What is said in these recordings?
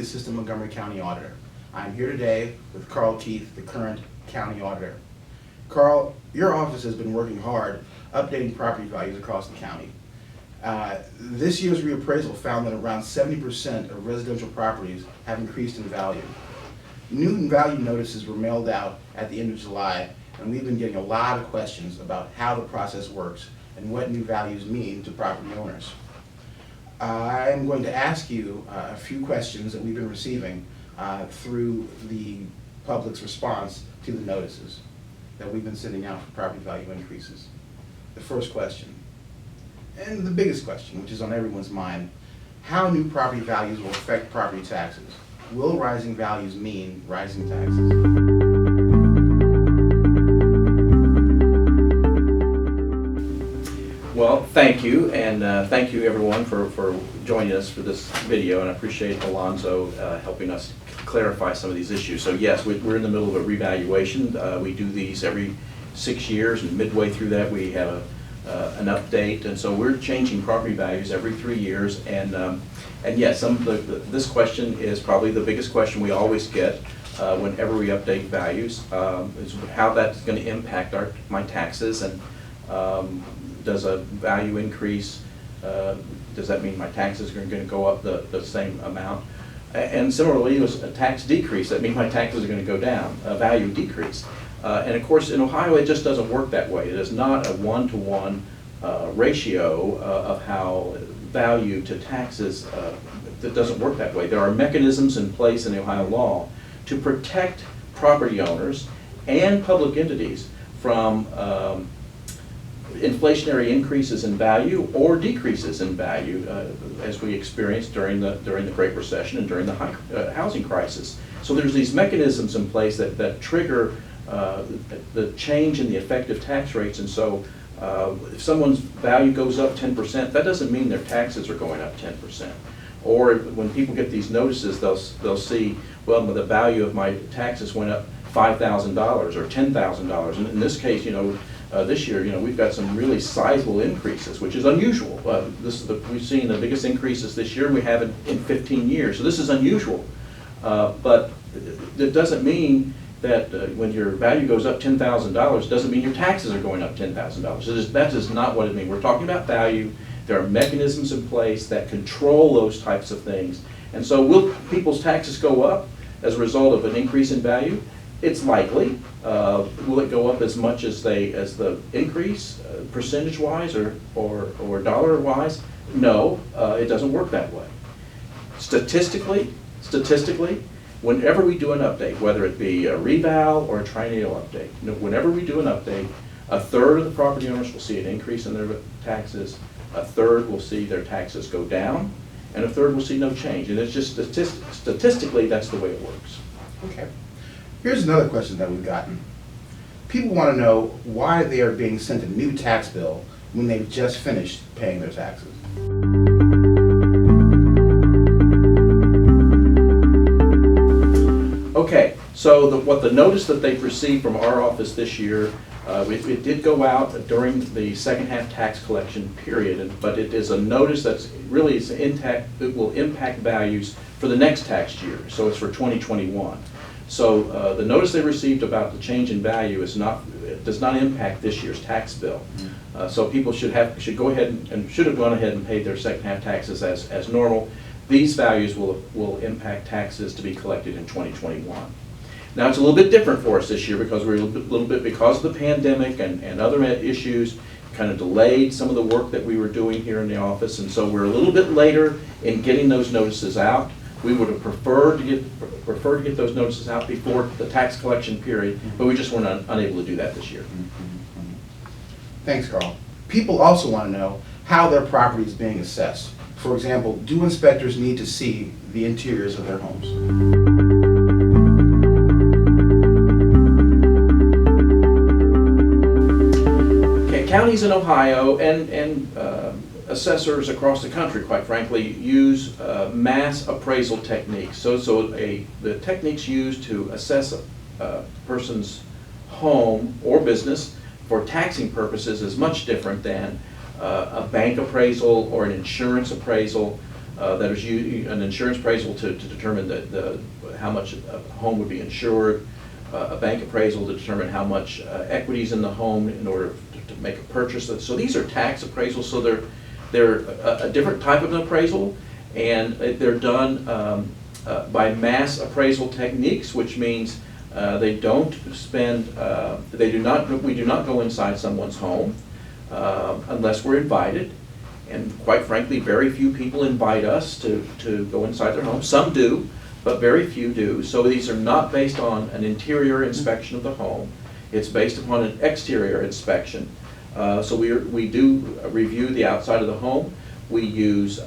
Assistant Montgomery County Auditor. I'm here today with Carl Keith, the current County Auditor. Carl, your office has been working hard updating property values across the county. This year's reappraisal found that around 70% of residential properties have increased in value. New value notices were mailed out at the end of July, and we've been getting a lot of questions about how the process works and what new values mean to property owners. I'm going to ask you a few questions that we've been receiving through the public's response to the notices that we've been sending out for property value increases. The first question, and the biggest question, which is on everyone's mind, how new property values will affect property taxes. Will rising values mean rising taxes? Well, thank you, and thank you everyone for joining us for this video, and I appreciate Alonzo helping us clarify some of these issues. So yes, we're in the middle of a revaluation. We do these every 6 years, and midway through that we have an update, and so we're changing property values every 3 years. And yes, this question is probably the biggest question we always get whenever we update values, is how that's going to impact my taxes, and does a value increase, does that mean my taxes are going to go up the same amount? And similarly, a tax decrease, that means my taxes are going to go down, a value decrease. And of course, in Ohio, it just doesn't work that way. It is not a one-to-one ratio of how value to taxes, that doesn't work that way. There are mechanisms in place in the Ohio law to protect property owners and public entities from inflationary increases in value or decreases in value, as we experienced during the Great Recession and during the housing crisis. So there's these mechanisms in place that trigger the change in the effective tax rates, and so if someone's value goes up 10%, that doesn't mean their taxes are going up 10%. Or when people get these notices, they'll see, well, the value of my taxes went up $5,000 or $10,000. And in this case, this year, we've got some really sizable increases, which is unusual. We've seen the biggest increases this year, and we haven't in 15 years. So this is unusual, but it doesn't mean that when your value goes up $10,000, doesn't mean your taxes are going up $10,000. That is not what it means. We're talking about value. There are mechanisms in place that control those types of things. And so will people's taxes go up as a result of an increase in value? It's likely. Will it go up as much as the increase, percentage-wise or dollar-wise? No, it doesn't work that way. Statistically, whenever we do an update, whether it be a reval or a triennial update, whenever we do an update, a third of the property owners will see an increase in their taxes, a third will see their taxes go down, and a third will see no change. And it's just statistically, that's the way it works. Okay. Here's another question that we've gotten. People want to know why they are being sent a new tax bill when they've just finished paying their taxes. Okay, so what the notice that they've received from our office this year, it did go out during the second half tax collection period, but it is a notice that's really it will impact values for the next tax year, so it's for 2021. So the notice they received about the change in value does not impact this year's tax bill. So people should go ahead and should have gone ahead and paid their second half taxes as normal. These values will impact taxes to be collected in 2021. Now it's a little bit different for us this year because we're because of the pandemic and other issues, kind of delayed some of the work that we were doing here in the office, and so we're a little bit later in getting those notices out. We would have preferred to get those notices out before the tax collection period, but we just weren't unable to do that this year. Thanks, Carl. People also want to know how their property is being assessed. For example, do inspectors need to see the interiors of their homes? Okay, counties in Ohio and assessors across the country, quite frankly, use mass appraisal techniques. So the techniques used to assess a person's home or business for taxing purposes is much different than a bank appraisal or an insurance appraisal. that is an insurance appraisal to determine how much a home would be insured, a bank appraisal to determine how much equity is in the home in order to make a purchase. So these are tax appraisals, so they're a different type of an appraisal, and they're done by mass appraisal techniques, which means we do not go inside someone's home unless we're invited. And quite frankly, very few people invite us to go inside their home. Some do, but very few do. So these are not based on an interior inspection of the home. It's based upon an exterior inspection. So we do review the outside of the home. We use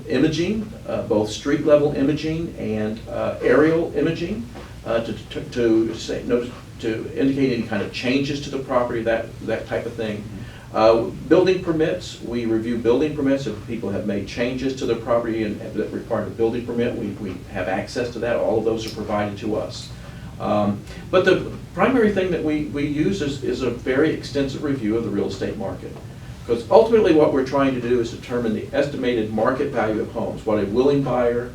imaging, both street level imaging and aerial imaging to indicate any kind of changes to the property, that type of thing. Building permits, we review building permits. If people have made changes to their property and that require a building permit, we have access to that. All of those are provided to us. But the primary thing that we use is a very extensive review of the real estate market. Because ultimately what we're trying to do is determine the estimated market value of homes, what a willing buyer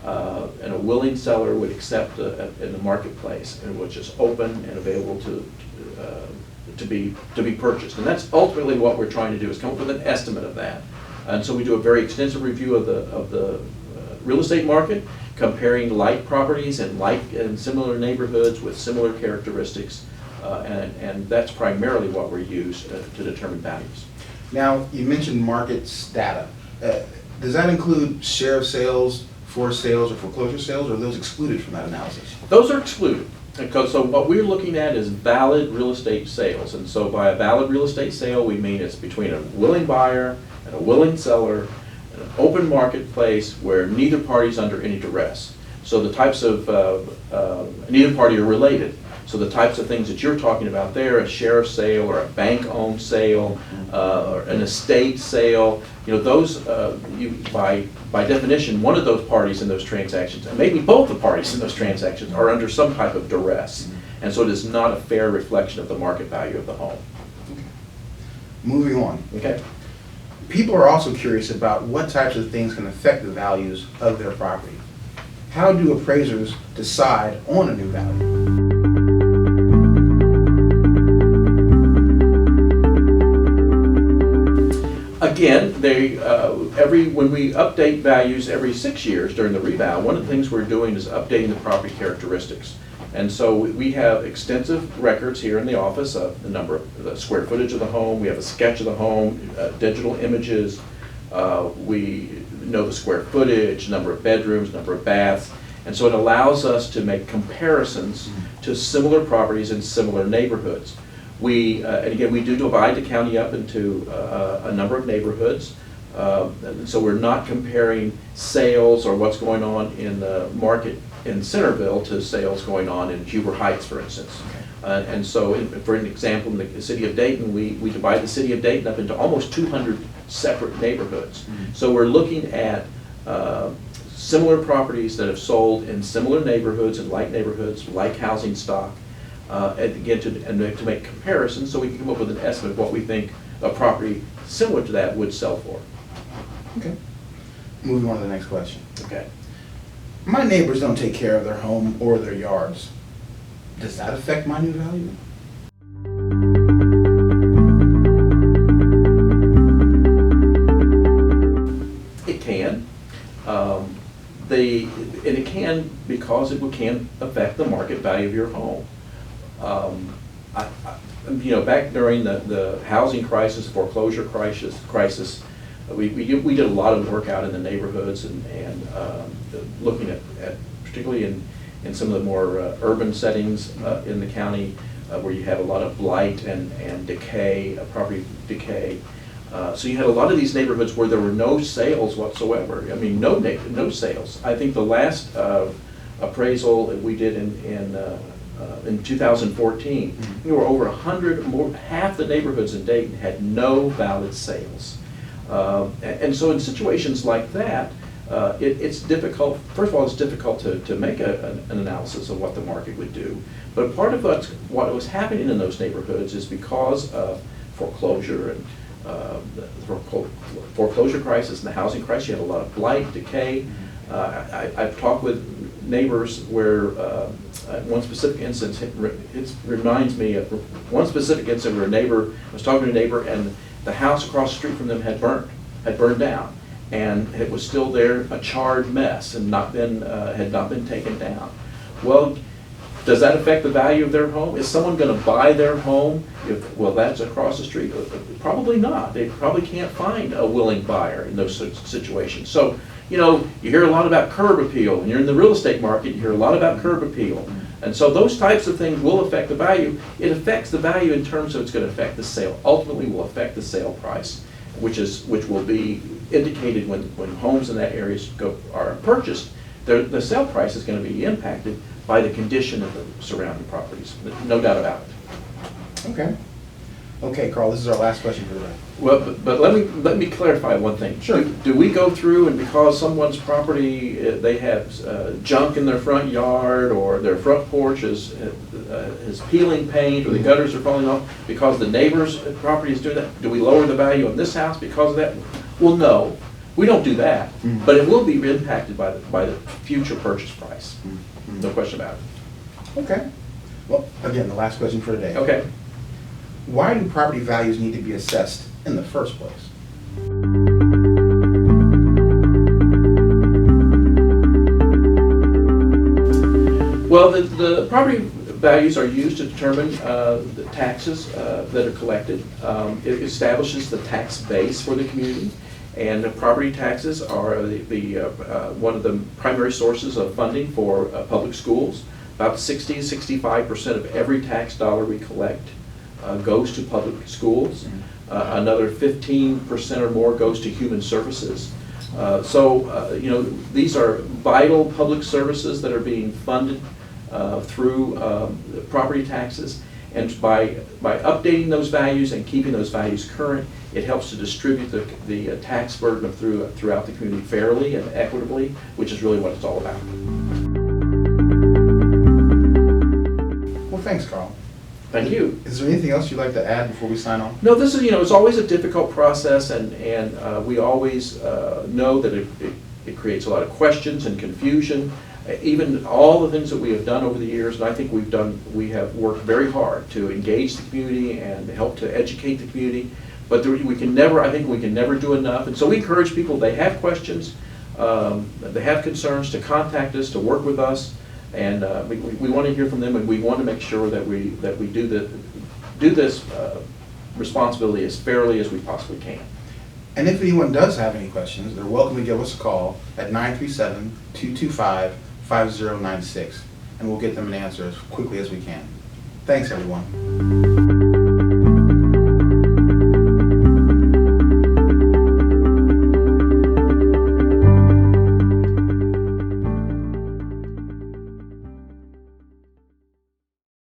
and a willing seller would accept in the marketplace, and which is open and available to be purchased. And that's ultimately what we're trying to do, is come up with an estimate of that. And so we do a very extensive review of the real estate market, comparing like properties and similar neighborhoods with similar characteristics, and that's primarily what we use to determine values. Now, you mentioned markets data. Does that include share of sales, forced sales, or foreclosure sales, or are those excluded from that analysis? Those are excluded. So what we're looking at is valid real estate sales. And so by a valid real estate sale, we mean it's between a willing buyer and a willing seller in an open marketplace where neither party is under any duress. So the types of, neither party are related. So the types of things that you're talking about there, a sheriff sale or a bank-owned sale, or an estate sale, those, by definition, one of those parties in those transactions, and maybe both the parties in those transactions, are under some type of duress. And so it is not a fair reflection of the market value of the home. Okay. Moving on. Okay. People are also curious about what types of things can affect the values of their property. How do appraisers decide on a new value? Again, when we update values every 6 years during the reval, one of the things we're doing is updating the property characteristics. And so we have extensive records here in the office of the square footage of the home. We have a sketch of the home, digital images. We know the square footage, number of bedrooms, number of baths. And so it allows us to make comparisons to similar properties in similar neighborhoods. And again, we do divide the county up into a number of neighborhoods. So we're not comparing sales or what's going on in the market in Centerville to sales going on in Huber Heights, for instance. And so, for an example, in the city of Dayton, we divide the city of Dayton up into almost 200 separate neighborhoods. So we're looking at similar properties that have sold in similar neighborhoods and like housing stock. And again, to make comparisons, so we can come up with an estimate of what we think a property similar to that would sell for. Okay. Moving on to the next question. Okay. My neighbors don't take care of their home or their yards. Does that affect my new value? It can. And it can because it can affect the market value of your home. Back during the housing crisis, foreclosure crisis, we did a lot of work out in the neighborhoods and looking at particularly in some of the more urban settings in the county where you have a lot of blight and decay, property decay. So you had a lot of these neighborhoods where there were no sales whatsoever. I mean, no sales. I think the last appraisal that we did in 2014, we were over 100, half the neighborhoods in Dayton had no valid sales. And so in situations like that, it's difficult. First of all, it's difficult to make an analysis of what the market would do. But part of what was happening in those neighborhoods is because of foreclosure and the foreclosure crisis and the housing crisis. You had a lot of blight, decay. I've talked with neighbors where one specific instance, it reminds me of one specific incident where a neighbor, I was talking to a neighbor, and the house across the street from them had burned down. And it was still there, a charred mess, and had not been taken down. Well, does that affect the value of their home? Is someone going to buy their home if, well, that's across the street? Probably not. They probably can't find a willing buyer in those situations. So, you know, you hear a lot about curb appeal, and you're in the real estate market, you hear a lot about curb appeal. And so those types of things will affect the value. It affects the value in terms of it's going to affect the sale. Ultimately will affect the sale price, which will be indicated when homes in that area are purchased. The sale price is going to be impacted by the condition of the surrounding properties, no doubt about it. Okay. Okay, Carl, this is our last question for the day. Well, but let me clarify one thing. Sure. Do we go through, and because someone's property, they have junk in their front yard, or their front porch is peeling paint, or the gutters are falling off, because the neighbor's property is doing that, do we lower the value on this house because of that? Well, no, we don't do that, but it will be impacted by the future purchase price. No question about it. Okay. Well, again, the last question for today. Okay. Why do property values need to be assessed in the first place? Well, the property values are used to determine the taxes that are collected. It establishes the tax base for the community, and the property taxes are one of the primary sources of funding for public schools. About 60 to 65% of every tax dollar we collect goes to public schools. Another 15% or more goes to human services. You know, these are vital public services that are being funded through property taxes. And by updating those values and keeping those values current, it helps to distribute the tax burden throughout the community fairly and equitably, which is really what it's all about. Well, thanks, Carl. Thank you. Is there anything else you'd like to add before we sign off? No, this is, you know, it's always a difficult process, and we always know that it creates a lot of questions and confusion. Even all the things that we have done over the years, and I think we have worked very hard to engage the community and help to educate the community, but we can never do enough. And so we encourage people, they have questions, they have concerns, to contact us, to work with us. And we want to hear from them, and we want to make sure that we do this responsibility as fairly as we possibly can. And if anyone does have any questions, they're welcome to give us a call at 937-225-5096, and we'll get them an answer as quickly as we can. Thanks, everyone.